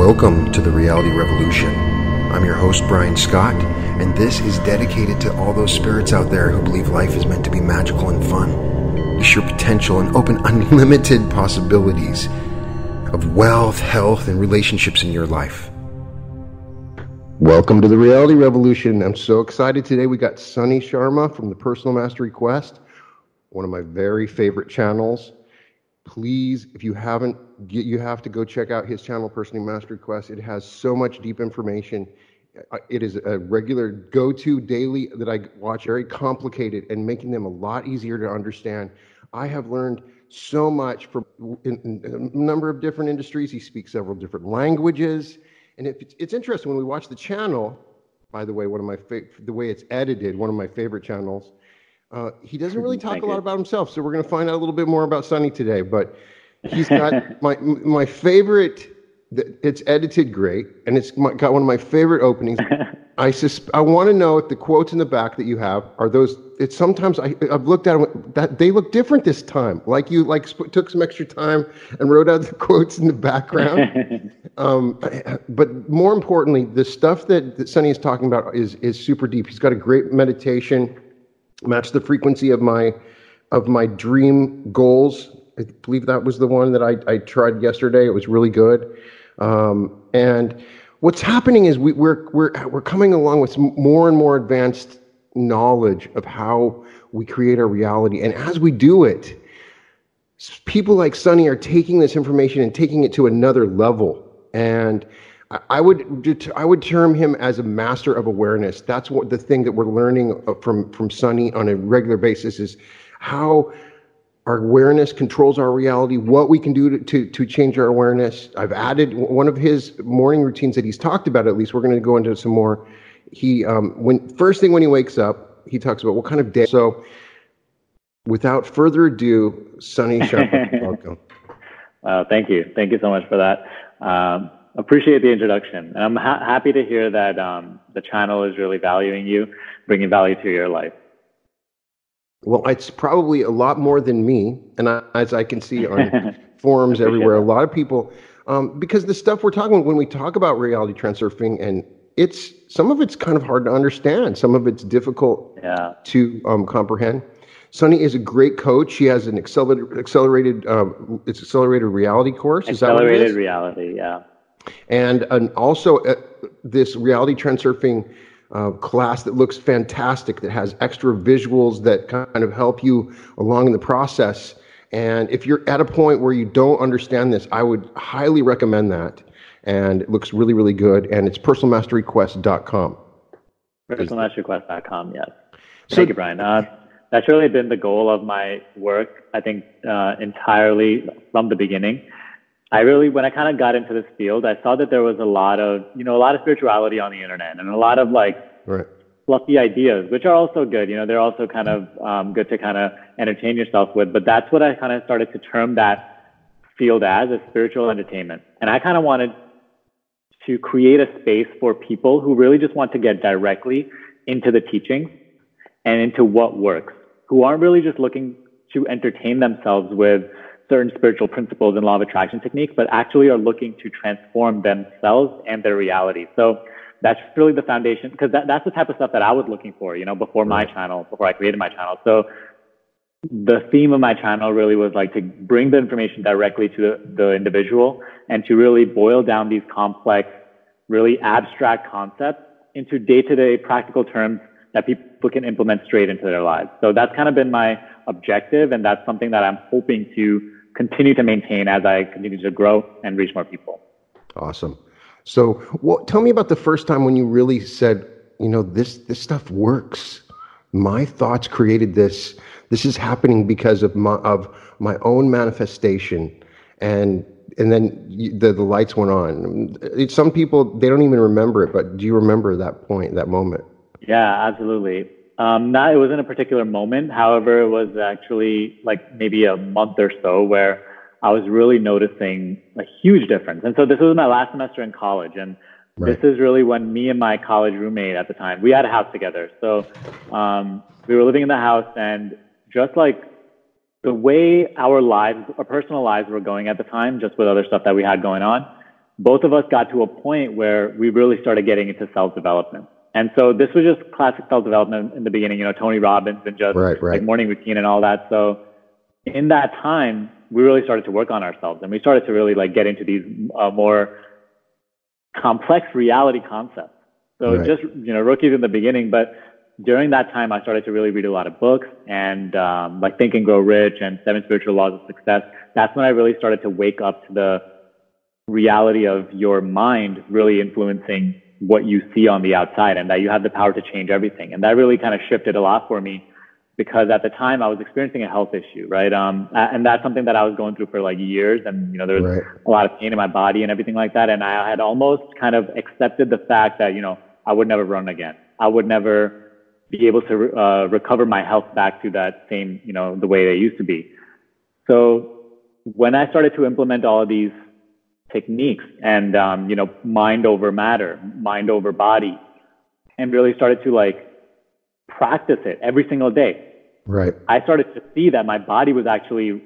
Welcome to the Reality Revolution. I'm your host, Brian Scott, and this is dedicated to all those spirits out there who believe life is meant to be magical and fun. Unleash your potential and open unlimited possibilities of wealth, health, and relationships in your life. Welcome to the Reality Revolution. I'm so excited today. We got Sunny Sharma from the Personal Mastery Quest, one of my very favorite channels. Please, if you haven't, you have to go check out his channel, Personal Mastery Quest. It has so much deep information. It is a regular go-to daily that I watch, very complicated and making them a lot easier to understand. I have learned so much from in a number of different industries. He speaks several different languages. And it's interesting when we watch the channel, by the way, the way it's edited, one of my favorite channels. He doesn't really talk a lot about himself, so we're going to find out a little bit more about Sunny today. But he's got my favorite. It's edited great, and got one of my favorite openings. I want to know if the quotes in the back that you have are those. It's sometimes I've looked at them that they look different this time. Like you took some extra time and wrote out the quotes in the background. But more importantly, the stuff that Sunny is talking about is super deep. He's got a great meditation. Match the frequency of my dream goals. I believe that was the one that I tried yesterday. It was really good. And what's happening is we're coming along with more and more advanced knowledge of how we create our reality. And as we do it, people like Sunny are taking this information and taking it to another level. And I would term him as a master of awareness. That's what the thing that we're learning from Sunny on a regular basis is how our awareness controls our reality, what we can do to change our awareness. I've added one of his morning routines that he's talked about, at least. We're going to go into some more. He first thing when he wakes up, he talks about what kind of day. So without further ado, Sunny Sharma, welcome. Thank you. Thank you so much for that. Appreciate the introduction. And I'm happy to hear that the channel is really valuing you, bringing value to your life. Well, it's probably a lot more than me. And as I can see on forums everywhere, a lot of people, because the stuff we're talking about, when we talk about reality transurfing, and some of it's kind of hard to understand. Some of it's difficult to comprehend. Sunny is a great coach. She has an accelerated reality course. Is that what it is? Accelerated reality, yeah. And also this reality transurfing class that looks fantastic, that has extra visuals that kind of help you along in the process. And if you're at a point where you don't understand this, I would highly recommend that. And it looks really, really good. And it's personalmasteryquest.com. Personalmasteryquest.com, yes. Thank you, Brian. That's really been the goal of my work, I think, entirely from the beginning. When I kind of got into this field, I saw that there was a lot of spirituality on the internet and a lot of fluffy ideas, which are also good. They're also kind of good to kind of entertain yourself with. But that's what I kind of started to term that field as spiritual entertainment. And I kind of wanted to create a space for people who really just want to get directly into the teachings and into what works, who aren't really just looking to entertain themselves with certain spiritual principles and law of attraction techniques, but actually are looking to transform themselves and their reality. So that's really the foundation, because that's the type of stuff that I was looking for, before I created my channel. So the theme of my channel really was to bring the information directly to the individual and to really boil down these complex, really abstract concepts into day-to-day practical terms that people can implement straight into their lives. So that's kind of been my objective, and that's something that I'm hoping to continue to maintain as I continue to grow and reach more people. Awesome. So tell me about the first time when you really said, this stuff works. My thoughts created this. This is happening because of my own manifestation. And then the lights went on. Some people, they don't even remember it, but do you remember that point, that moment? Yeah, absolutely. It wasn't a particular moment. However, it was actually maybe a month or so where I was really noticing a huge difference. And so this was my last semester in college. And this is really when me and my college roommate at the time, we had a house together. So we were living in the house, and just the way our personal lives were going at the time, just with other stuff that we had going on, both of us got to a point where we really started getting into self-development. And so this was just classic self-development in the beginning, Tony Robbins and just like morning routine and all that. So in that time, we really started to work on ourselves, and we started to really like get into these more complex reality concepts. So just, rookies in the beginning, but during that time, I started to really read a lot of books and like Think and Grow Rich and 7 Spiritual Laws of Success. That's when I really started to wake up to the reality of your mind really influencing what you see on the outside, and that you have the power to change everything. And that really kind of shifted a lot for me, because at the time I was experiencing a health issue, right? And that's something that I was going through for like years, and there was a lot of pain in my body and everything like that. And I had almost kind of accepted the fact that I would never run again. I would never be able to recover my health back to that same, the way they used to be. So when I started to implement all of these techniques and, mind over matter, mind over body, and really started to like practice it every single day, I started to see that my body was actually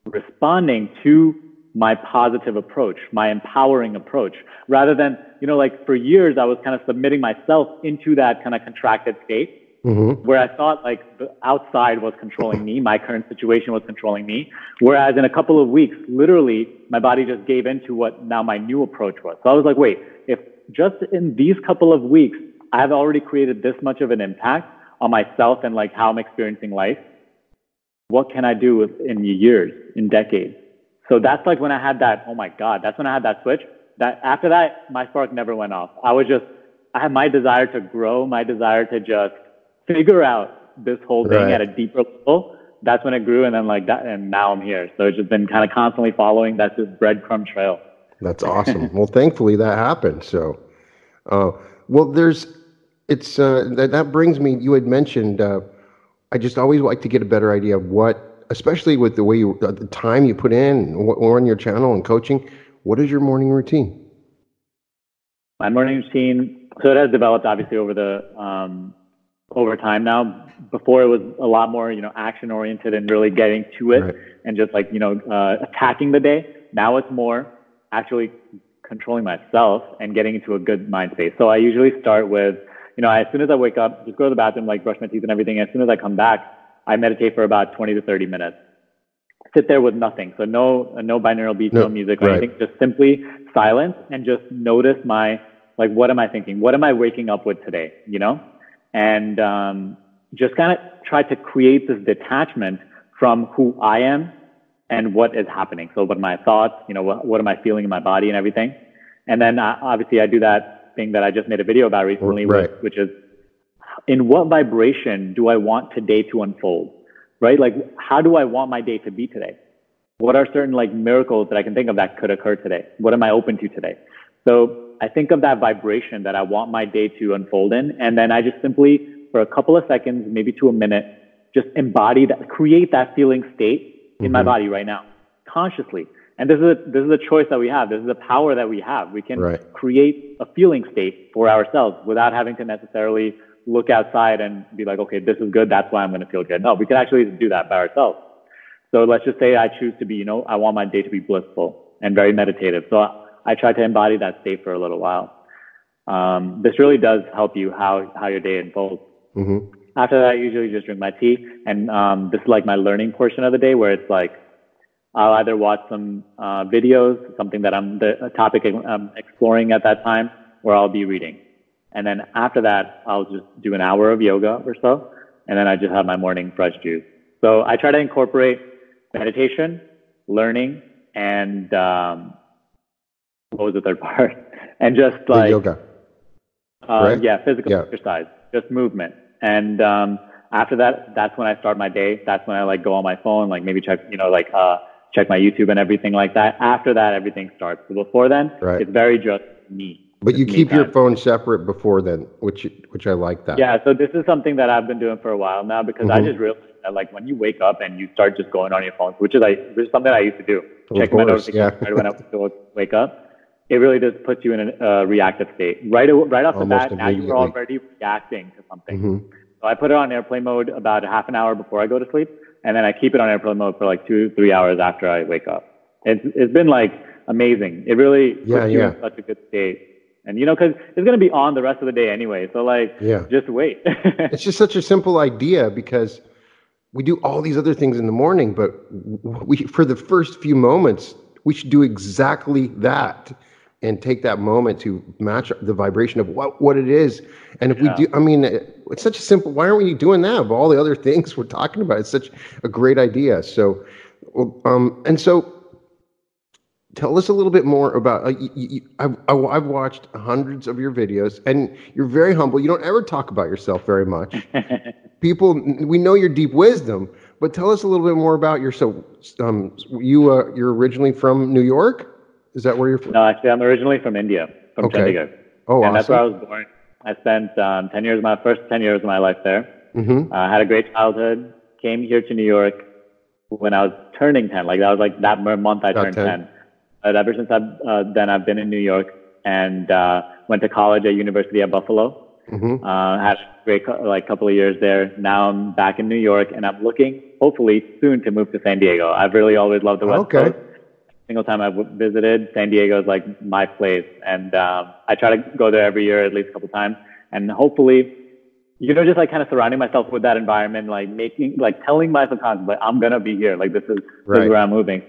responding to my positive approach, my empowering approach, rather than, like for years, I was kind of submitting myself into that kind of contracted state. Where I thought like the outside was controlling me, my current situation was controlling me. Whereas in a couple of weeks, literally, my body just gave into what now my new approach was. So I was like, wait, if just in these couple of weeks, I have already created this much of an impact on myself and like how I'm experiencing life, what can I do in years, in decades? So that's like when I had that, oh my God, that's when I had that switch. That after that, my spark never went off. I had my desire to grow, my desire to just figure out this whole thing at a deeper level. That's when it grew, and then like that, and now I'm here. So it's just been kind of constantly following that this breadcrumb trail. That's awesome. Well, thankfully that happened. So, well, that brings me, you had mentioned, I just always like to get a better idea of what, especially with the way the time you put in or on your channel and coaching, what is your morning routine? My morning routine, so it has developed obviously over time now. Before it was a lot more, action oriented and really getting to it and just like, attacking the day. Now it's more actually controlling myself and getting into a good mind space. So I usually start with, as soon as I wake up, just go to the bathroom, like brush my teeth and everything. As soon as I come back, I meditate for about 20 to 30 minutes. Sit there with nothing. So no binaural beats, no music or anything, just simply silence and just notice what am I thinking? What am I waking up with today? And just kind of try to create this detachment from who I am and what is happening. So what are my thoughts, what am I feeling in my body and everything. And then obviously I do that thing that I just made a video about recently, which is in what vibration do I want today to unfold, right? Like, how do I want my day to be today? What are certain like miracles that I can think of that could occur today? What am I open to today? So I think of that vibration that I want my day to unfold in, and then I just simply, for a couple of seconds, maybe to a minute, just embody that, create that feeling state in my body right now, consciously. And this is a choice that we have. This is a power that we have. We can create a feeling state for ourselves without having to necessarily look outside and be like, okay, this is good, that's why I'm going to feel good. No, we can actually do that by ourselves. So let's just say I choose to be, I want my day to be blissful and very meditative. So I try to embody that state for a little while. This really does help you how your day unfolds. After that, I usually just drink my tea. And this is like my learning portion of the day, where it's like I'll either watch some videos, something that a topic I'm exploring at that time, or I'll be reading. And then after that, I'll just do an hour of yoga or so. And then I just have my morning fresh juice. So I try to incorporate meditation, learning, and what was the third part? And just like yoga. Physical exercise, just movement. And after that, that's when I start my day. That's when I like go on my phone, like maybe check, check my YouTube and everything like that. After that, everything starts. So before then, it's very just me. But you keep your phone separate before then, which I like that. Yeah, so this is something that I've been doing for a while now, because I just realized that like when you wake up and you start just going on your phone, which is something I used to do, check my notifications right when I wake up. It really just puts you in a reactive state. Right off the bat, now you're already reacting to something. So I put it on airplane mode about half an hour before I go to sleep, and then I keep it on airplane mode for like 2-3 hours after I wake up. It's been like amazing. It really Yeah, puts you yeah, in such a good state. And, because it's going to be on the rest of the day anyway. So, like, yeah. just wait. It's just such a simple idea because we do all these other things in the morning, but for the first few moments, we should do exactly that and take that moment to match the vibration of what it is. And if we Yeah. do, I mean, it's such a simple, why aren't we doing that of all the other things we're talking about? It's such a great idea. So, and so tell us a little bit more about, I've watched hundreds of your videos and you're very humble. You don't ever talk about yourself very much. People, we know your deep wisdom, but tell us a little bit more about yourself. You're originally from New York? Is that where you're from? No, actually, I'm originally from India, from Okay. Chandigarh. Oh, And that's where I awesome. was born. I spent 10 years, my first 10 years of my life there. Mm-hmm. Had a great childhood, came here to New York when I was turning 10. Like, that was like that month I Got turned 10. 10. But ever since then, I've been in New York and went to college at University at Buffalo. Mm-hmm. Had a great couple of years there. Now I'm back in New York, and I'm looking, hopefully, soon to move to San Diego. I've really always loved the West Coast. Single time I've visited, San Diego is like my place, and I try to go there every year at least a couple times, and hopefully, just like kind of surrounding myself with that environment, like telling my subconscious, like, I'm gonna be here, like this is where I'm moving.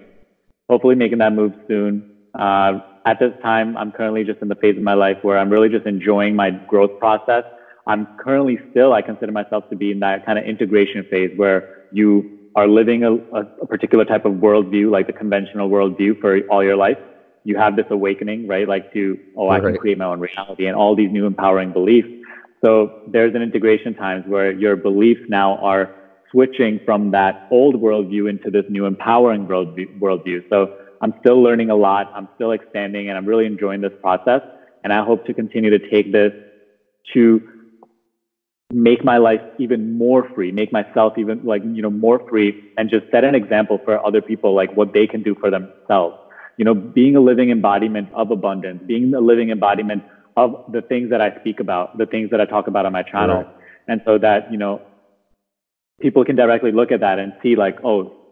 Hopefully, making that move soon. At this time, I'm currently just in the phase of my life where I'm really just enjoying my growth process. I'm currently I consider myself to be in that kind of integration phase where you are living a particular type of worldview, like the conventional worldview for all your life. You have this awakening, right? Like I can create my own reality and all these new empowering beliefs. So there's an integration times where your beliefs now are switching from that old worldview into this new empowering worldview. So I'm still learning a lot. I'm still expanding, and I'm really enjoying this process. And I hope to continue to take this to make my life even more free, make myself even more free, and just set an example for other people, like what they can do for themselves. Being a living embodiment of abundance, being a living embodiment of the things that I speak about, the things that I talk about on my channel. Right. And so that, people can directly look at that and see like,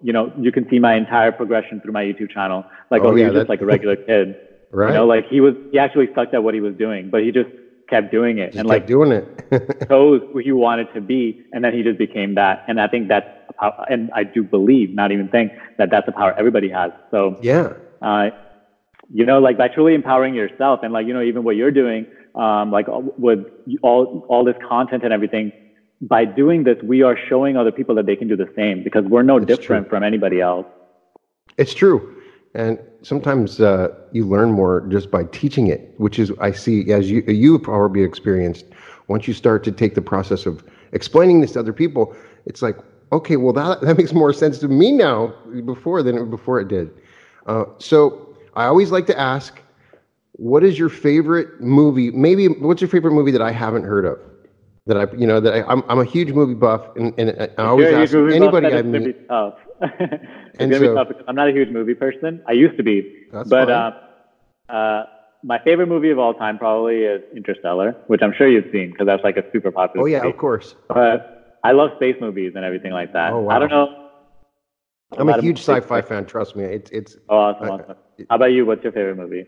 you can see my entire progression through my YouTube channel. Like, he was just like a regular kid. Right. Like he actually sucked at what he was doing, but he just kept doing it and kept doing it. chose who he wanted to be. And then he just became that. And I think that's how, and I do believe, not even think that that's the power everybody has. So, yeah. Like by truly empowering yourself and even what you're doing, with all this content and everything, by doing this, we are showing other people that they can do the same because we're no different from anybody else. It's true. And sometimes you learn more just by teaching it, which is, I see, as you've probably experienced, once you start to take the process of explaining this to other people, it's like, okay, well, that makes more sense to me now than before it did. So I always like to ask, what is your favorite movie? Maybe what's your favorite movie that I haven't heard of? I'm a huge movie buff, and I always ask anybody I meet. It's gonna be tough because I'm not a huge movie person. I used to be, my favorite movie of all time probably is Interstellar, which I'm sure you've seen because that's like a super popular. Oh yeah, movie. Of course. But I love space movies and everything like that. Oh wow. I don't know. I'm a huge sci-fi fan. Trust me. It's. Awesome. How about you? What's your favorite movie?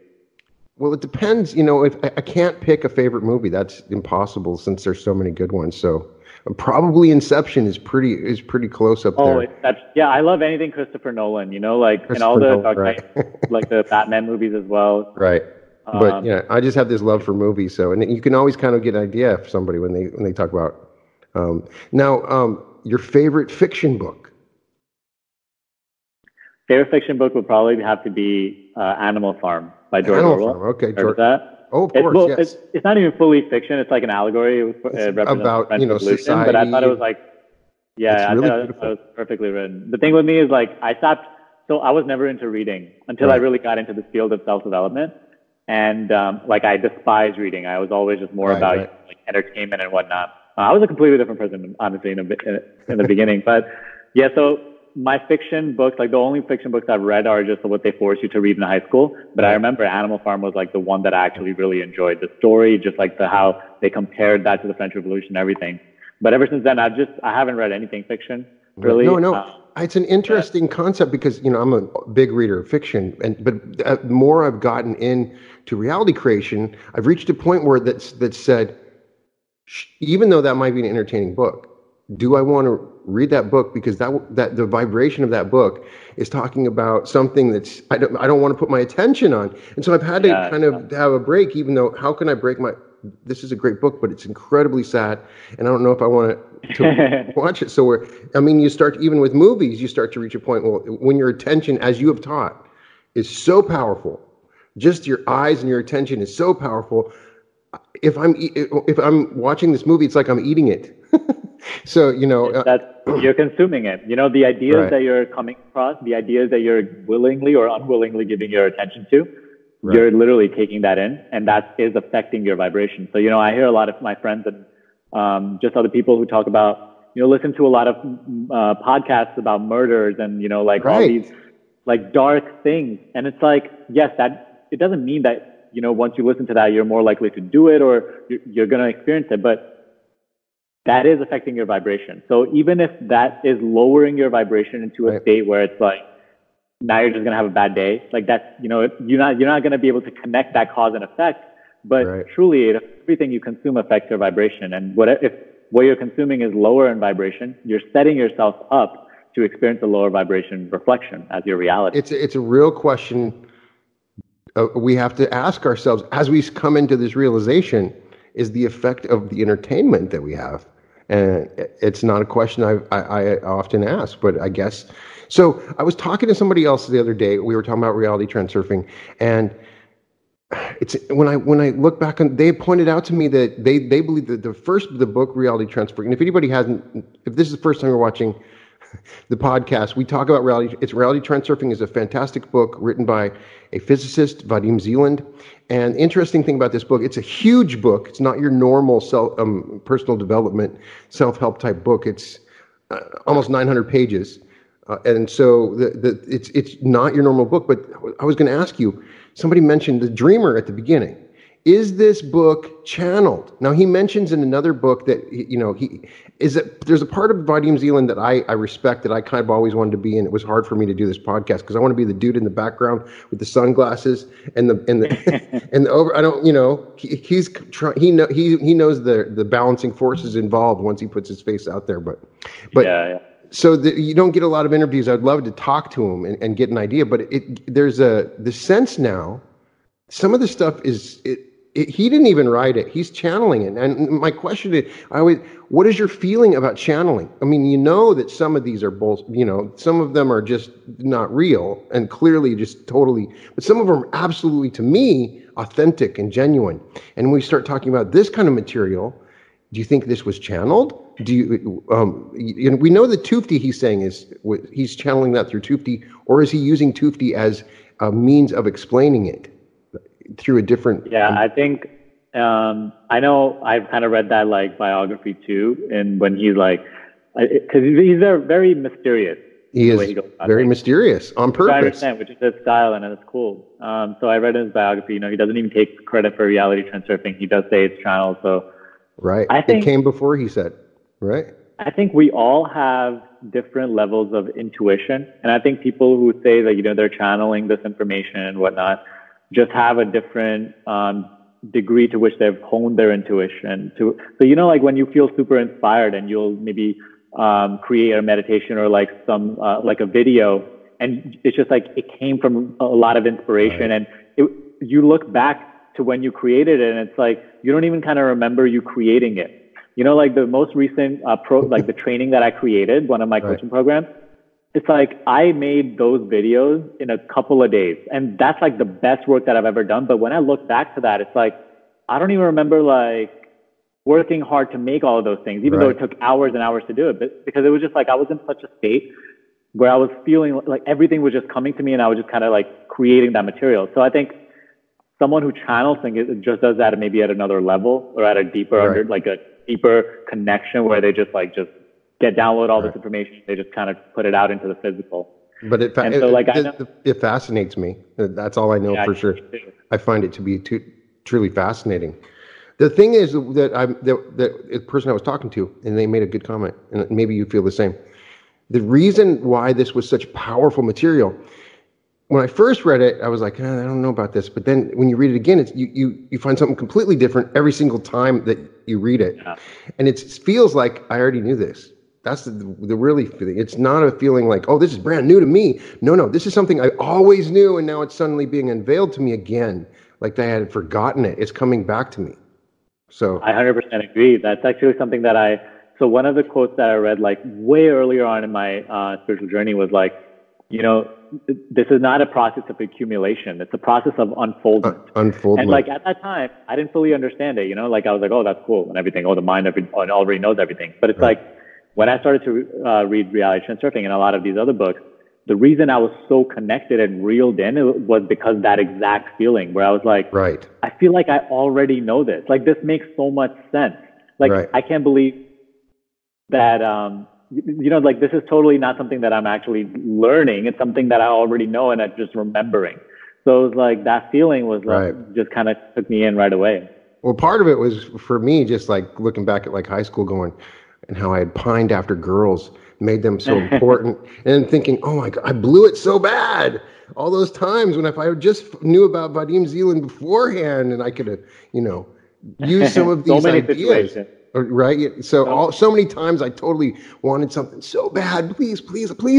Well, it depends. If I can't pick a favorite movie, that's impossible since there's so many good ones. So probably Inception is pretty close up there. I love anything Christopher Nolan. And all the like the Batman movies as well. Right. But I just have this love for movies. So, and you can always kind of get an idea of somebody when they talk about. Your favorite fiction book. Favorite fiction book would probably have to be Animal Farm by George Orwell. Okay, George. That? Oh, of course, yes. It's not even fully fiction. It's like an allegory. It represents about French Revolution, society. But I thought it was like, I really thought it was perfectly written. The thing with me is like I was never into reading until I really got into this field of self-development. And I despise reading. I was always just more about like entertainment and whatnot. I was a completely different person, honestly, in the beginning. But yeah, so my fiction books, like the only fiction books I've read are just what they force you to read in high school. But I remember Animal Farm was like the one that I actually really enjoyed. The story, just like how they compared that to the French Revolution and everything. But ever since then, I haven't read anything fiction, really. No. It's an interesting concept because, I'm a big reader of fiction, but the more I've gotten into reality creation, I've reached a point where that said, even though that might be an entertaining book, do I want to read that book because that the vibration of that book is talking about something that's I don't want to put my attention on, and so I've had to kind of have a break. Even though, how can I break my? This is a great book, but it's incredibly sad, and I don't know if I want to watch it. So you start, even with movies, you start to reach a point when your attention, as you have taught, is so powerful. Just your eyes and your attention is so powerful. If I'm watching this movie, it's like I'm eating it. So, that you're consuming it. The ideas that you're coming across, the ideas that you're willingly or unwillingly giving your attention to, you're literally taking that in, and that is affecting your vibration. So, I hear a lot of my friends and just other people who talk about, listen to a lot of podcasts about murders and, all these like dark things. And it's like, yes, that it doesn't mean that, once you listen to that, you're more likely to do it or you're going to experience it. But that is affecting your vibration. So even if that is lowering your vibration into a state where it's like, now you're just going to have a bad day, like that's, you're not going to be able to connect that cause and effect, but truly everything you consume affects your vibration. And if what you're consuming is lower in vibration, you're setting yourself up to experience a lower vibration reflection as your reality. It's a real question we have to ask ourselves as we come into this realization, is the effect of the entertainment that we have. And it's not a question I often ask, but I guess. So I was talking to somebody else the other day. We were talking about reality transurfing, and it's when I look back on, they pointed out to me that they believe that the book Reality Transurfing. And if anybody if this is the first time you're watching the podcast, we talk about reality. Reality Transurfing is a fantastic book written by a physicist, Vadim Zeland. And the interesting thing about this book, it's a huge book. It's not your normal personal development, self-help type book. It's almost 900 pages. And so it's not your normal book. But I was going to ask you, somebody mentioned the dreamer at the beginning. Is this book channeled? Now, he mentions in another book that, there's a part of Vadim Zeland that I respect, that I kind of always wanted to be in. It was hard for me to do this podcast because I want to be the dude in the background with the sunglasses and the over. I don't, he knows the balancing forces involved once he puts his face out there. But yeah. So you don't get a lot of interviews. I'd love to talk to him and get an idea. But there's the sense now. Some of the stuff he didn't even write it. He's channeling it. And my question is, what is your feeling about channeling? I mean, that some of these are both, some of them are just not real and clearly just totally, but some of them are absolutely, to me, authentic and genuine. And when we start talking about this kind of material, do you think this was channeled? Do you, we know that Tufti, he's saying he's channeling that through Tufti, or is he using Tufti as a means of explaining it through a different? I think I know I've kind of read that like biography too, and when he's like, because he's very mysterious. He is very mysterious on purpose. I understand, which is his style, and it's cool. So I read in his biography, he doesn't even take credit for reality transurfing. He does say it's channeled. So I think it came before, he said, right? I think we all have different levels of intuition, and I think people who say that they're channeling this information and whatnot just have a different degree to which they've honed their intuition. So like when you feel super inspired and you'll maybe create a meditation or like some like a video, and it's just like it came from a lot of inspiration, and you look back to when you created it, and it's like you don't even kind of remember you creating it. Like the most recent like the training that I created, one of my coaching programs. It's like I made those videos in a couple of days, and that's like the best work that I've ever done. But when I look back to that, it's like I don't even remember like working hard to make all of those things, even though it took hours and hours to do it. But because it was just like I was in such a state where I was feeling like everything was just coming to me, and I was just kind of like creating that material. So I think someone who channels things just does that maybe at another level or at a deeper like a deeper connection where they just download all this information. They just kind of put it out into the physical. But it fascinates me. That's all I know for sure. I find it to be truly fascinating. The thing is that the person I was talking to, and they made a good comment, and maybe you feel the same. The reason why this was such powerful material, when I first read it, I was like, I don't know about this. But then when you read it again, you find something completely different every single time that you read it. Yeah. And it feels like I already knew this. That's the really feeling. It's not a feeling like, oh, this is brand new to me. No, this is something I always knew, and now it's suddenly being unveiled to me again, like I had forgotten it. It's coming back to me. So I 100% agree. That's actually something that so one of the quotes that I read like way earlier on in my spiritual journey was like, this is not a process of accumulation. It's a process of unfoldment. Unfoldment. And like at that time, I didn't fully understand it, like I was like, oh, that's cool and everything. Oh, the mind already knows everything. But it's like when I started to read Reality Transurfing and a lot of these other books, the reason I was so connected and reeled in was because that exact feeling where I was like, right. I feel like I already know this. Like this makes so much sense. Like I can't believe that, like this is totally not something that I'm actually learning. It's something that I already know and I'm just remembering. So it was like that feeling was just kind of took me in right away. Well, part of it was for me, just like looking back at like high school going and how I had pined after girls, made them so important, and thinking, oh my God, I blew it so bad. All those times when if I just knew about Vadim Zeland beforehand and I could have, used some of these ideas. Situations. Right. So many times I totally wanted something so bad. Please,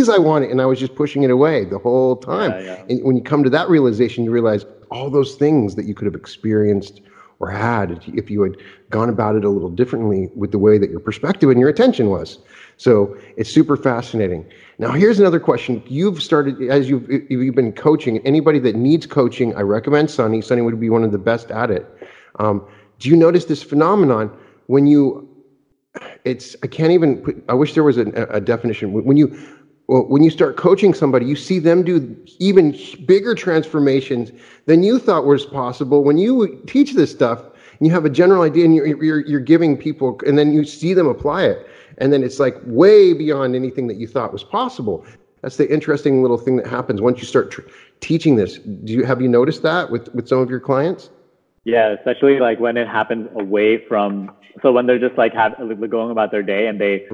I want it. And I was just pushing it away the whole time. Yeah. And when you come to that realization, you realize all those things that you could have experienced or had if you had gone about it a little differently with the way that your perspective and your attention was. So it's super fascinating. Now, here's another question. You've started, as you've been coaching, anybody that needs coaching, I recommend Sunny. Sunny would be one of the best at it. Do you notice this phenomenon when I wish there was a definition. When you start coaching somebody, you see them do even bigger transformations than you thought was possible. When you teach this stuff, and you have a general idea, and you're giving people, and then you see them apply it, and then it's like way beyond anything that you thought was possible. That's the interesting little thing that happens once you start teaching this. Have you noticed that with some of your clients? Yeah, especially like when it happens away from. So when they're just like going about their day and they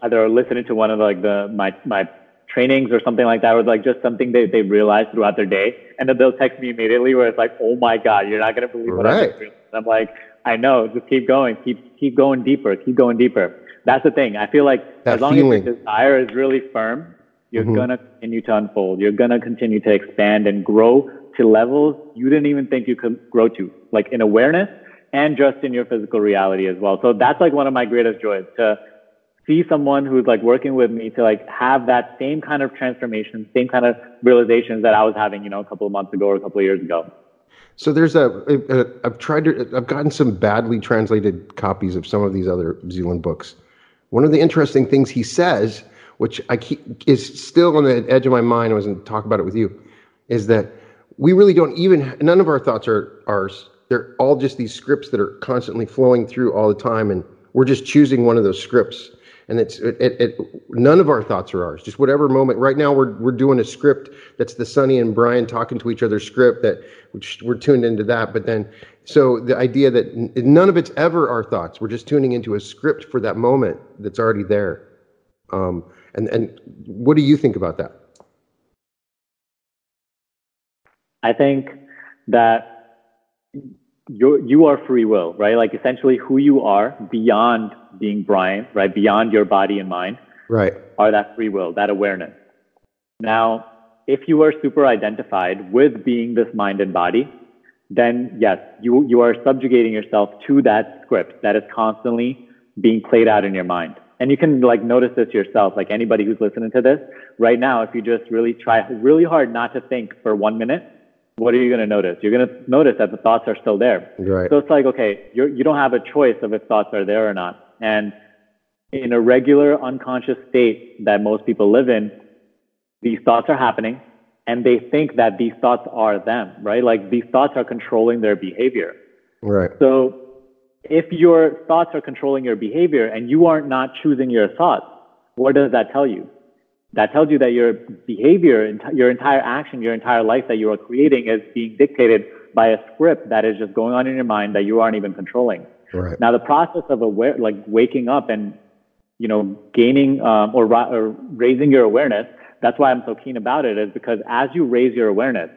either listening to one of like my trainings or something like that, or like just something they realize throughout their day, and then they'll text me immediately where it's like, oh my God, you're not gonna believe what I just realized. I'm like, I know, just keep going, keep going deeper, keep going deeper. That's the thing. I feel like that as long as your desire is really firm, you're gonna continue to unfold. You're gonna continue to expand and grow to levels you didn't even think you could grow to, like in awareness and just in your physical reality as well. So that's like one of my greatest joys, to see someone who's like working with me to like have that same kind of transformation, same kind of realizations that I was having, a couple of months ago or a couple of years ago. So there's I've gotten some badly translated copies of some of these other Zeland books. One of the interesting things he says, which is still on the edge of my mind, I was going to talk about it with you, is that we really none of our thoughts are ours. They're all just these scripts that are constantly flowing through all the time, and we're just choosing one of those scripts. And none of our thoughts are ours. Just whatever moment. Right now, we're doing a script that's the Sunny and Brian talking to each other script which we're tuned into that. But then, so the idea that none of it's ever our thoughts. We're just tuning into a script for that moment that's already there. And what do you think about that? I think that you are free will, right? Like essentially who you are beyond being Brian, right? Beyond your body and mind, right? Are that free will, that awareness. Now, if you are super identified with being this mind and body, then yes, you are subjugating yourself to that script that is constantly being played out in your mind. And you can like notice this yourself, like anybody who's listening to this right now, if you just really try really hard not to think for 1 minute, what are you going to notice? You're going to notice that the thoughts are still there. Right. So it's like, okay, you don't have a choice of if thoughts are there or not. And in a regular unconscious state that most people live in, these thoughts are happening and they think that these thoughts are them, right? Like these thoughts are controlling their behavior. Right. So if your thoughts are controlling your behavior and you are not choosing your thoughts, what does that tell you? That tells you that your behavior, your entire action, your entire life that you are creating is being dictated by a script that is just going on in your mind that you aren't even controlling. Right. Now, the process of waking up and gaining or raising your awareness. That's why I'm so keen about it, is because as you raise your awareness,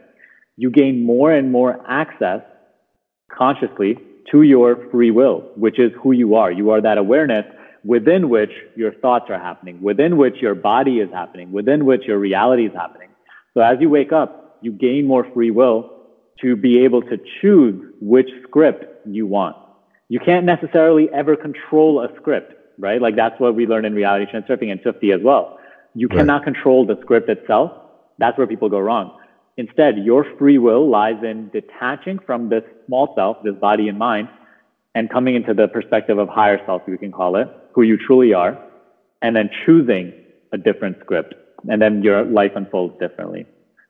you gain more and more access consciously to your free will, which is who you are. You are that awareness within which your thoughts are happening, within which your body is happening, within which your reality is happening. So as you wake up, you gain more free will to be able to choose which script you want. You can't necessarily ever control a script, right? Like that's what we learn in reality transurfing and Tufti as well. You cannot control the script itself. That's where people go wrong. Instead, your free will lies in detaching from this small self, this body and mind, and coming into the perspective of higher self, we can call it, who you truly are, and then choosing a different script. And then your life unfolds differently.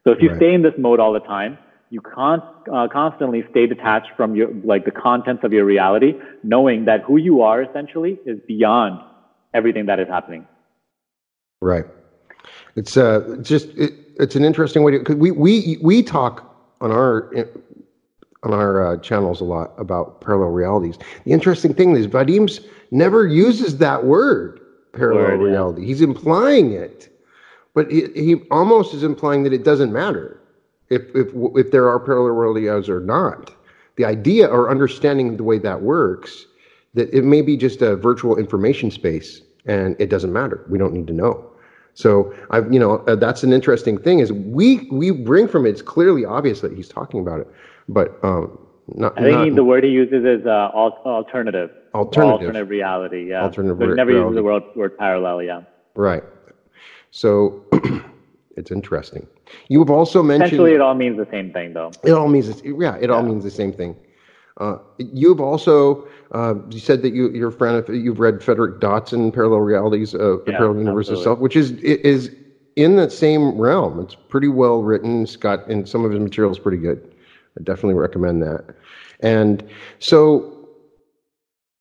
So if you stay in this mode all the time, you can't constantly stay detached from the contents of your reality, knowing that who you are essentially is beyond everything that is happening. Right. It's it's an interesting way to, because we talk on our channels a lot about parallel realities. The interesting thing is Vadim's never uses that word, parallel reality. He's implying it, but he almost is implying that it doesn't matter if there are parallel realities or not. The idea or understanding the way that works, that it may be just a virtual information space and it doesn't matter. We don't need to know. So that's an interesting thing, is we bring from it. It's clearly obvious that he's talking about it, but I think the word he uses is alternative reality. Yeah, alternative but he never reality. uses the word parallel. Yeah, right. So it's interesting. You have also mentioned essentially it all means the same thing, though. It all means all means the same thing. You've also you said that you're a friend of, you've read Frederick Dotson, Parallel Realities, the Parallel Universe itself, which is in that same realm. It's pretty well written. And some of his material is pretty good. I definitely recommend that. And so,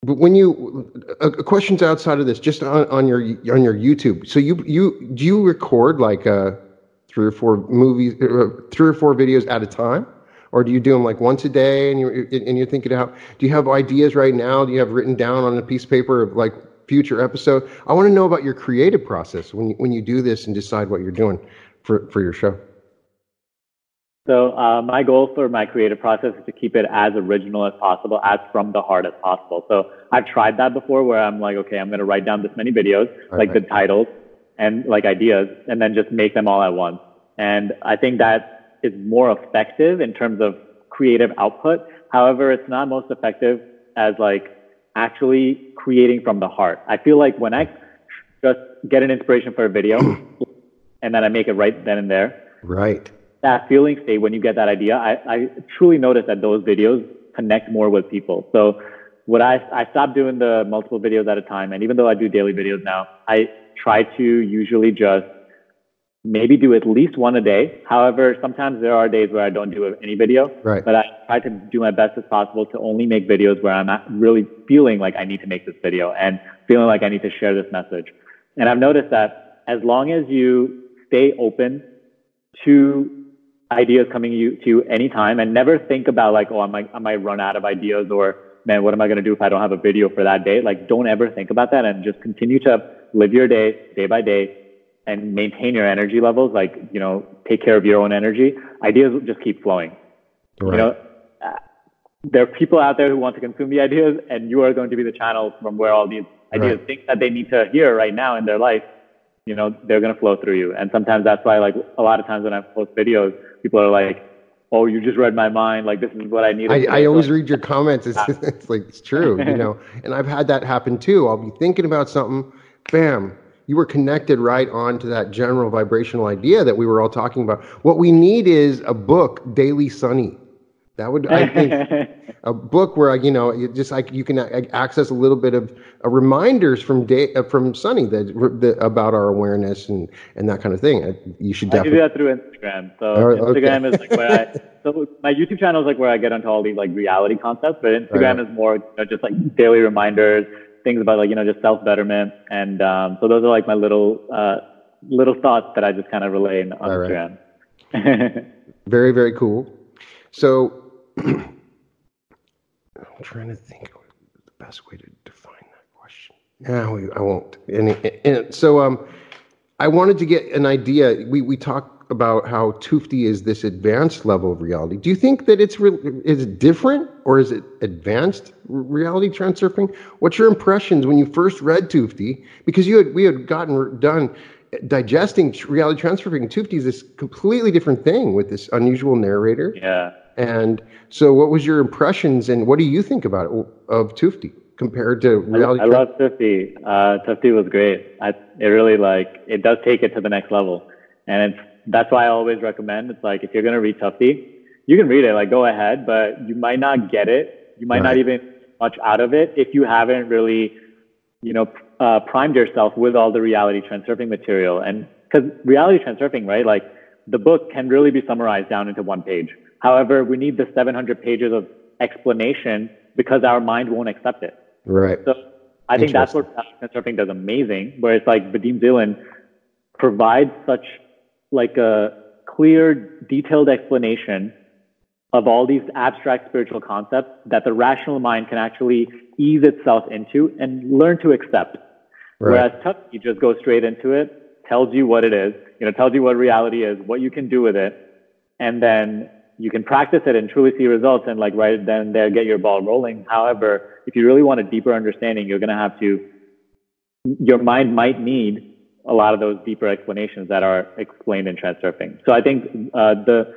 but when questions outside of this, just on your YouTube. So do you record like 3 or 4 videos at a time? Or do you do them like once a day and you're thinking out? Do you have ideas right now? Do you have written down on a piece of paper of like future episode? I want to know about your creative process when you do this and decide what you're doing for your show. So my goal for my creative process is to keep it as original as possible, as from the heart as possible. So I've tried that before, where I'm like, okay, I'm going to write down this many videos, the titles and like ideas, and then just make them all at once. And I think that is more effective in terms of creative output. However, it's not most effective as like actually creating from the heart. I feel like when I just get an inspiration for a video and then I make it right then and there. Right. That feeling state, when you get that idea, I truly notice that those videos connect more with people. So what I stopped doing the multiple videos at a time. And even though I do daily videos now, I try to usually just maybe do at least one a day. However, sometimes there are days where I don't do any video, but I try to do my best as possible to only make videos where I'm not really feeling like I need to make this video and feeling like I need to share this message. And I've noticed that as long as you stay open to ideas coming to you anytime and never think about like, oh, I might run out of ideas, or man, what am I going to do if I don't have a video for that day? Like, don't ever think about that, and just continue to live your day by day, and maintain your energy levels, take care of your own energy. Ideas will just keep flowing. Right. There are people out there who want to consume the ideas, and you are going to be the channel from where all these ideas think that they need to hear right now in their life. They're going to flow through you. And sometimes that's why, like, a lot of times when I post videos, people are like, oh, you just read my mind. Like, this is what I need. I always read your comments. It's like, it's true, and I've had that happen too. I'll be thinking about something, bam, you were connected right on to that general vibrational idea that we were all talking about. What we need is a book, Daily Sunny. That would, I think, a book where you can access a little bit of reminders from Sunny about our awareness and that kind of thing. You should definitely do that through Instagram. So Instagram is like where so my YouTube channel is like where I get into all these like reality concepts, but Instagram is more just like daily reminders, things about like just self-betterment, and so those are like my little thoughts that I just kind of relay on Instagram. Very, very cool. So I'm trying to think of the best way to define that question. No, I won't. And so I wanted to get an idea. We talk about how Tufti is this advanced level of reality. Do you think that is it different, or is it advanced reality transurfing? What's your impressions when you first read Tufti? Because we had gotten done digesting reality transurfing. Tufti is this completely different thing with this unusual narrator. Yeah. And so, what was your impressions, and what do you think about of Tufti compared to reality? I love Tufti. Tufti was great. It really it does take it to the next level, and that's why I always recommend. It's like if you're gonna read Tufti, you can read it, go ahead, but you might not get it. You might not even much out of it if you haven't really, primed yourself with all the reality transurfing material. And because reality transurfing, right? The book can really be summarized down into one page. However, we need the 700 pages of explanation because our mind won't accept it. Right. So I think that's what transurfing does amazing, where it's like Vadim Zeland provides such a clear, detailed explanation of all these abstract spiritual concepts that the rational mind can actually ease itself into and learn to accept. Right. Whereas Tufti just goes straight into it, tells you what it is, tells you what reality is, what you can do with it, and then you can practice it and truly see results and right then and there get your ball rolling. However, if you really want a deeper understanding, you're going to your mind might need a lot of those deeper explanations that are explained in transurfing. So I think the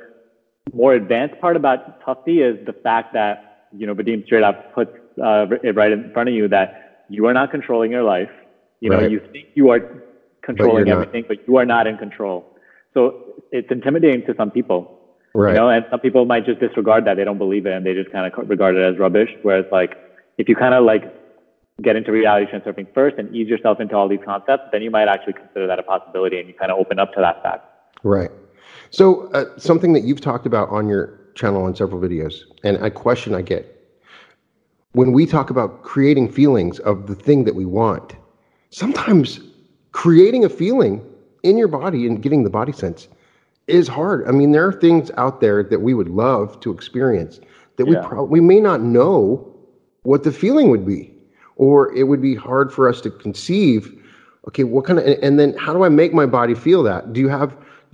more advanced part about Tufti is the fact that, Vadim straight up puts it right in front of you that you are not controlling your life. You think you are controlling everything, but you are not in control. So it's intimidating to some people. Right. And some people might just disregard that. They don't believe it and they just kind of regard it as rubbish. Whereas if you kind of get into reality transurfing first and ease yourself into all these concepts, then you might actually consider that a possibility and you kind of open up to that fact. Right. So something that you've talked about on your channel in several videos, and a question I get, when we talk about creating feelings of the thing that we want, sometimes creating a feeling in your body and getting the body sense is hard. I mean, there are things out there that we would love to experience that we may not know what the feeling would be, or it would be hard for us to conceive. Okay, what kind of, and then how do I make my body feel that? Do you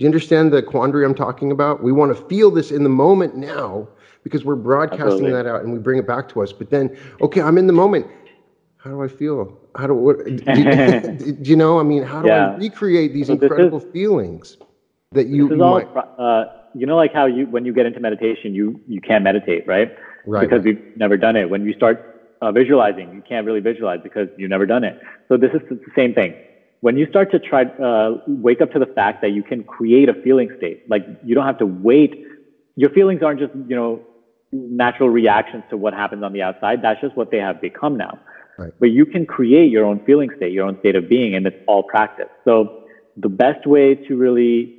understand the quandary I'm talking about? We want to feel this in the moment now because we're broadcasting that out and we bring it back to us. But then, okay, I'm in the moment. How do I feel? How do I recreate these incredible feelings that how when you get into meditation, you can't meditate, right? Right. Because you've never done it. When you start visualizing, you can't really visualize because you've never done it. So this is the same thing. When you start to try wake up to the fact that you can create a feeling state, you don't have to wait. Your feelings aren't just natural reactions to what happens on the outside. That's just what they have become now. Right. But you can create your own feeling state, your own state of being, and it's all practice. So the best way to really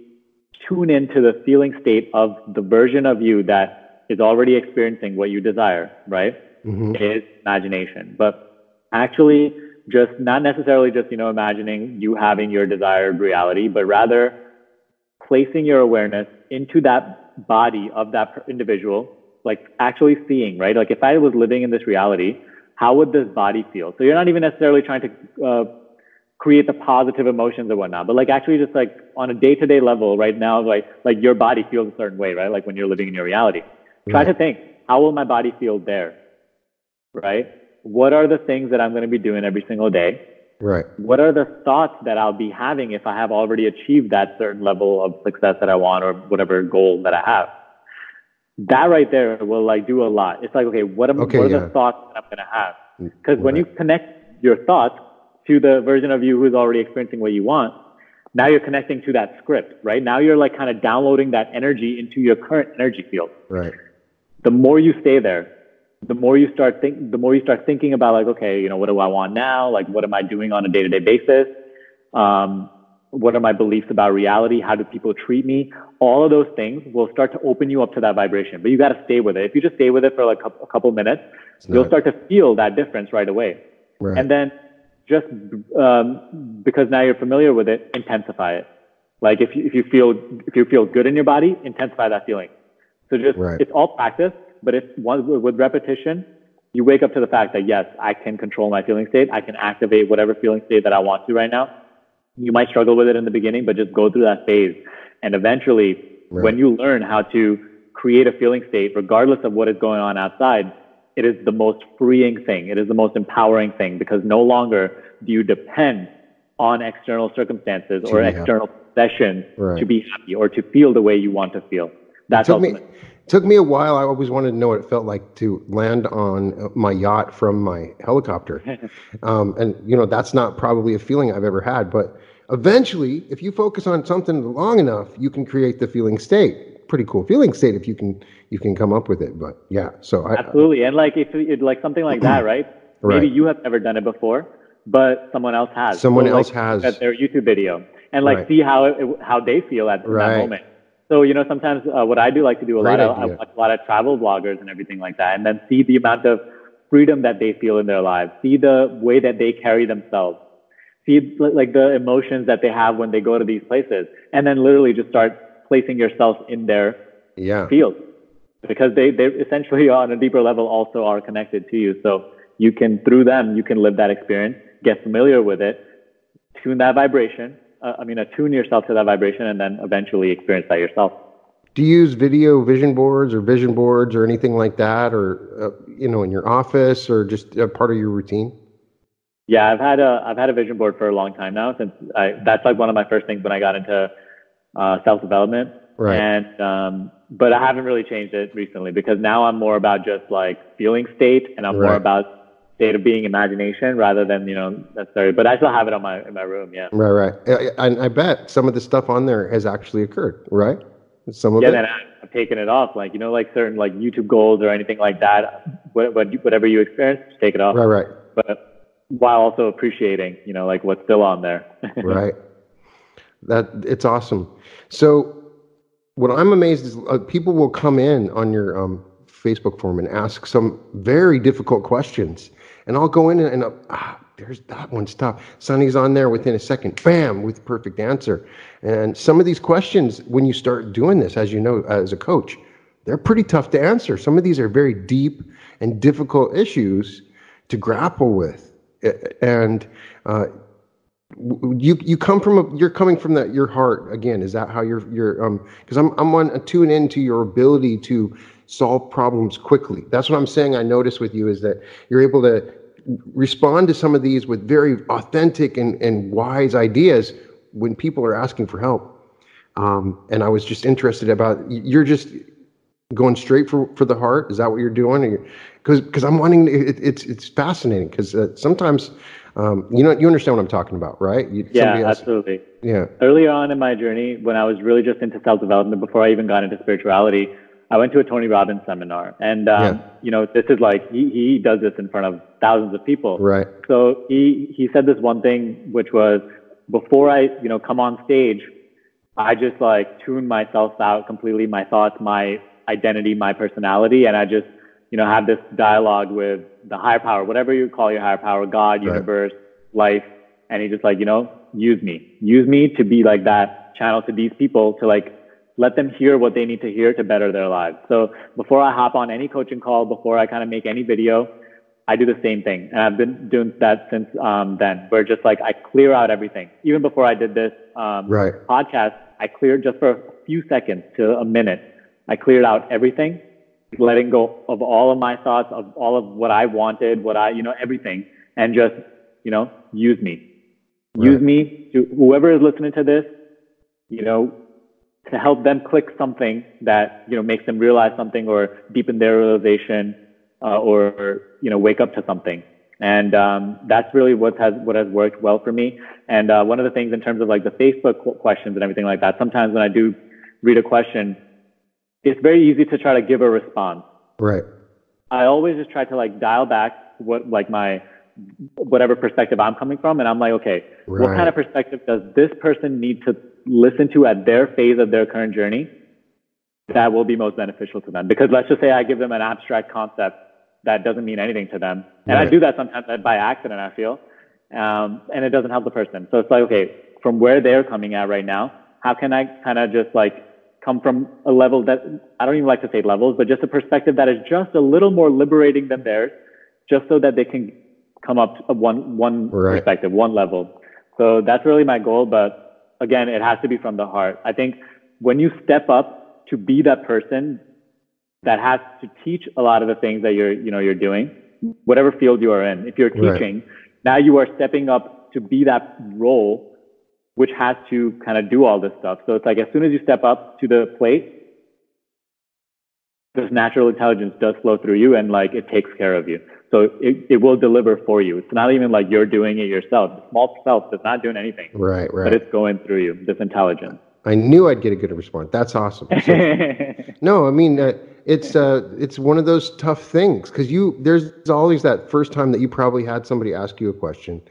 tune into the feeling state of the version of you that is already experiencing what you desire, right? Mm-hmm. Is imagination. But actually just not necessarily just, imagining you having your desired reality, but rather placing your awareness into that body of that individual, actually seeing, right? If I was living in this reality, how would this body feel? So you're not even necessarily trying to create the positive emotions or whatnot, but actually just on a day-to-day level right now, your body feels a certain way, right? When you're living in your reality. Try to think, how will my body feel there? Right? What are the things that I'm going to be doing every single day? Right. What are the thoughts that I'll be having if I have already achieved that certain level of success that I want or whatever goal that I have? That right there will do a lot. It's okay, what are the thoughts that I'm going to have? Because when you connect your thoughts to the version of you who's already experiencing what you want, now you're connecting to that script, right? Now you're kind of downloading that energy into your current energy field. Right. The more you stay there, the more you start thinking about okay, what do I want now? What am I doing on a day-to-day basis? What are my beliefs about reality? How do people treat me? All of those things will start to open you up to that vibration, but you got to stay with it. If you just stay with it for a couple minutes, you'll start to feel that difference right away. Right. And then just because now you're familiar with it, intensify it. If you feel good in your body, intensify that feeling. So just it's all practice, but with repetition, you wake up to the fact that, yes, I can control my feeling state. I can activate whatever feeling state that I want to right now. You might struggle with it in the beginning, but just go through that phase. And eventually, when you learn how to create a feeling state, regardless of what is going on outside, it is the most freeing thing. It is the most empowering thing, because no longer do you depend on external circumstances or external possessions to be happy or to feel the way you want to feel. That's ultimate. Took me a while. I always wanted to know what it felt like to land on my yacht from my helicopter. And, you know, that's not probably a feeling I've ever had. But eventually, if you focus on something long enough, you can create the feeling state. Pretty cool feeling state if you can come up with it. But yeah, so absolutely. And like, if it, like something like that, right? Maybe you have never done it before, but someone else has. Someone else has. At their YouTube video, and like see how they feel at that moment. So, you know, sometimes what I do like to do a lot, I watch a lot of travel vloggers and everything like that, and then see the amount of freedom that they feel in their lives, see the way that they carry themselves, see like the emotions that they have when they go to these places, and then literally just start placing yourself in their field, because they essentially on a deeper level also are connected to you. So you can, through them, you can live that experience, get familiar with it, tune that vibration. Attune yourself to that vibration, and then eventually experience that yourself. Do you use vision boards or anything like that, or you know, in your office, or just a part of your routine? Yeah, I've had a vision board for a long time now. That's like one of my first things when I got into self-development. Right. And but I haven't really changed it recently, because now I'm more about just like feeling state, and I'm more about state of being, imagination, rather than, you know, necessarily. But I still have it in my room. Yeah. Right. And I bet some of the stuff on there has actually occurred. Right. Some of it. Yeah. Then I've taken it off. Like, you know, like certain like YouTube goals or anything like that. Whatever you experience, just take it off. Right. But while also appreciating, you know, like what's still on there. Right. It's awesome. So what I'm amazed is people will come in on your Facebook forum and ask some very difficult questions. And I'll go in and there's that one's tough. Sunny's on there within a second, bam, with perfect answer. And some of these questions, when you start doing this, as you know, as a coach, they're pretty tough to answer. Some of these are very deep and difficult issues to grapple with. And you're coming from your heart again. Is that how you're because I'm on tune into your ability to solve problems quickly. That's what I'm saying. I notice with you is that you're able to respond to some of these with very authentic and wise ideas when people are asking for help. And I was just interested about, you're just going straight for the heart. Is that what you're doing? Because I'm wanting, it's fascinating, because sometimes, you understand what I'm talking about, right? Absolutely. Yeah. Earlier on in my journey, when I was really just into self-development, before I even got into spirituality, I went to a Tony Robbins seminar, and you know, this is like he does this in front of thousands of people. Right. So he said this one thing, which was, before I come on stage, I just like tune myself out completely, my thoughts, my identity, my personality, and I just have this dialogue with the higher power, whatever you call your higher power, God, universe, life, and he just like use me to be like that channel to these people, to like let them hear what they need to hear to better their lives. So before I hop on any coaching call, before I kind of make any video, I do the same thing. And I've been doing that since then, where just like I clear out everything. Even before I did this podcast, I cleared just for a few seconds to a minute. I cleared out everything, letting go of all of my thoughts, of all of what I wanted, everything, and just, use me. Right. Use me to whoever is listening to this, to help them click something that, makes them realize something or deepen their realization, or wake up to something. And that's really what has worked well for me. And one of the things in terms of like the Facebook questions and everything like that, sometimes when I do read a question, it's very easy to try to give a response. Right. I always just try to like dial back whatever perspective I'm coming from. And I'm like, okay, what kind of perspective does this person need to listen to at their phase of their current journey that will be most beneficial to them? Because let's just say I give them an abstract concept that doesn't mean anything to them. And I do that sometimes by accident, I feel. And it doesn't help the person. So it's like, okay, from where they're coming at right now, how can I kind of just like come from a level that, I don't even like to say levels, but just a perspective that is just a little more liberating than theirs, just so that they can come up to one Right. perspective, one level. So that's really my goal. But again, it has to be from the heart. I think when you step up to be that person that has to teach a lot of the things that you're doing, whatever field you are in. If you're teaching, Right. now you are stepping up to be that role, which has to kind of do all this stuff. So it's like, as soon as you step up to the plate, this natural intelligence does flow through you, and like it takes care of you. So it will deliver for you. It's not even like you're doing it yourself. The small self is not doing anything. Right. But it's going through you, this intelligence. I knew I'd get a good response. That's awesome. So, no, I mean, it's one of those tough things, because there's always that first time that you probably had somebody ask you a question.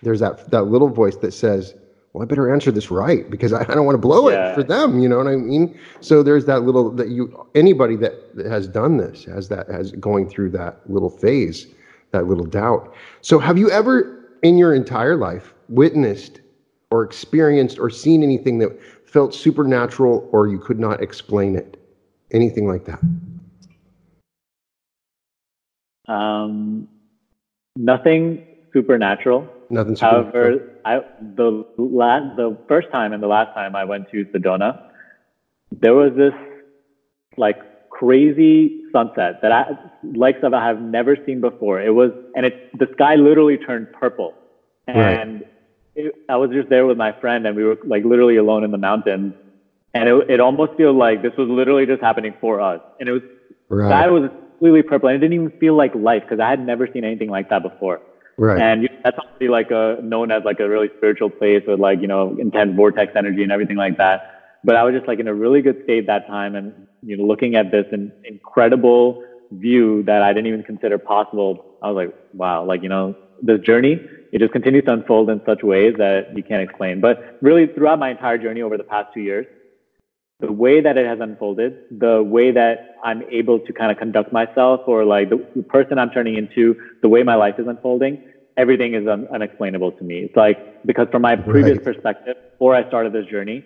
There's that little voice that says, well, I better answer this right, because I don't want to blow it for them. You know what I mean? So there's that little, anybody that has done this has going through that little phase, that little doubt. So have you ever in your entire life witnessed or experienced or seen anything that felt supernatural, or you could not explain it? Anything like that? Nothing supernatural. Nothing supernatural. However, the first time and the last time I went to Sedona, there was this like crazy sunset that I have never seen before. It was, and the sky literally turned purple, and I was just there with my friend, and we were like literally alone in the mountains, and it almost feels like this was literally just happening for us. And it was, the sky was completely purple, and it didn't even feel like light, because I had never seen anything like that before. Right. And that's obviously like known as like a really spiritual place with like, intense vortex energy and everything like that. But I was just like in a really good state that time, and, looking at this incredible view that I didn't even consider possible. I was like, wow, like, this journey, it just continues to unfold in such ways that you can't explain. But really throughout my entire journey over the past 2 years, the way that it has unfolded, the way that I'm able to kind of conduct myself, or like the person I'm turning into, the way my life is unfolding, everything is unexplainable to me. It's like, because from my previous perspective, before I started this journey,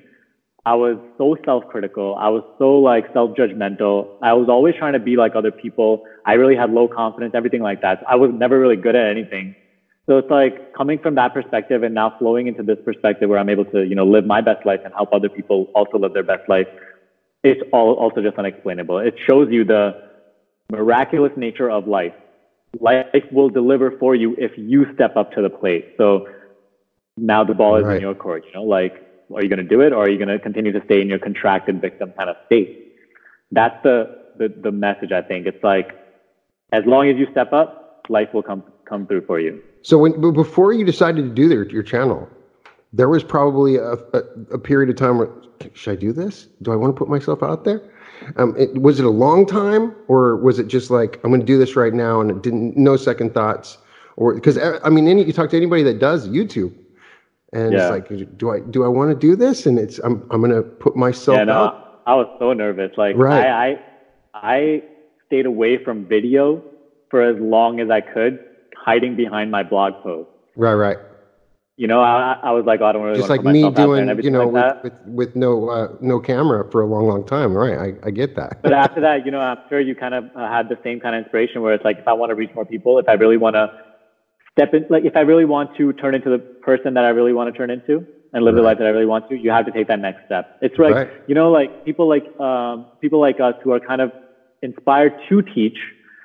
I was so self-critical. I was so like self-judgmental. I was always trying to be like other people. I really had low confidence, everything like that. I was never really good at anything. So it's like coming from that perspective and now flowing into this perspective where I'm able to, live my best life and help other people also live their best life. It's also just unexplainable. It shows you the miraculous nature of life. Life will deliver for you if you step up to the plate. So now the ball is in your court, like, are you going to do it, or are you going to continue to stay in your contracted victim kind of state? That's the message, I think. It's like, as long as you step up, life will come through for you. So before you decided to do your channel, there was probably a period of time where, should I do this? Do I want to put myself out there? Was it a long time, or was it just like, I'm going to do this right now, and it no second thoughts? Or because I mean, you talk to anybody that does YouTube, and it's like, do I want to do this? And I'm going to put myself out. I was so nervous. Like I stayed away from video for as long as I could, hiding behind my blog post. Right. I was like, I don't really just want to like put me myself doing, out there and with no camera for a long time. Right. I get that. But after that, I'm sure you kind of had the same kind of inspiration where it's like, if I want to reach more people, if I really want to step in, like if I really want to turn into the person that I really want to turn into and live the life that I really want to, you have to take that next step. It's like, like people like us who are kind of inspired to teach,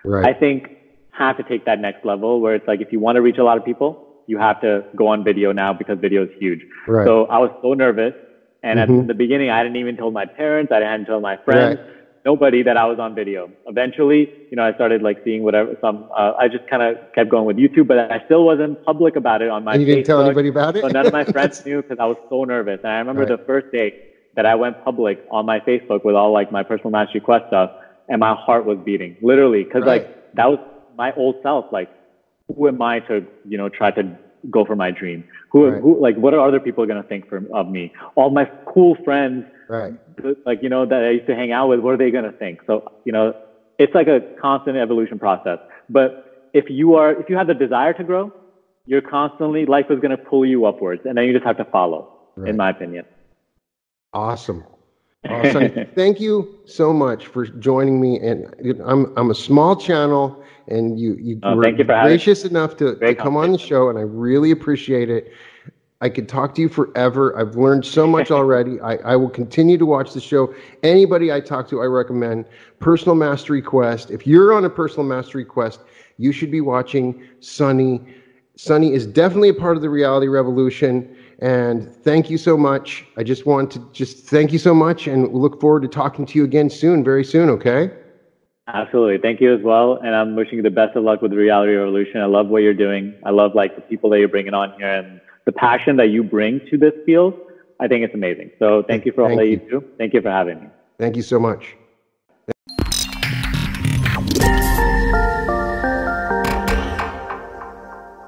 I think have to take that next level where it's like, if you want to reach a lot of people, you have to go on video now, because video is huge. So I was so nervous. And at the beginning, I hadn't even told my parents. I hadn't told my friends, nobody, that I was on video. Eventually, I started like seeing whatever, I just kind of kept going with YouTube, but I still wasn't public about it on my Facebook. And you didn't tell anybody about it? So none of my friends knew, because I was so nervous. And I remember the first day that I went public on my Facebook with all like my personal mastery quest stuff, and my heart was beating, literally. Cause like that was my old self. Like, who am I to, try to go for my dream? Who like, what are other people going to think of me? All my cool friends, like, that I used to hang out with, what are they going to think? So, it's like a constant evolution process. But if you have the desire to grow, you're constantly, life is going to pull you upwards, and then you just have to follow, in my opinion. Awesome. Oh, Sonny, thank you so much for joining me. And I'm a small channel, and you were Thank you for having me. gracious enough to Great come on the conversation. show, and I really appreciate it. I could talk to you forever. I've learned so much already. I will continue to watch the show. Anybody I talk to, I recommend Personal Mastery Quest. If you're on a Personal Mastery Quest, you should be watching Sunny. Sunny is definitely a part of the reality revolution. And thank you so much. I just want to thank you so much and look forward to talking to you again soon, very soon, okay? Absolutely. Thank you as well. And I'm wishing you the best of luck with the reality revolution. I love what you're doing. I love like the people that you're bringing on here and the passion that you bring to this field. I think it's amazing. So thank you for all Thank that you you. do. Thank you for having me. Thank you so much.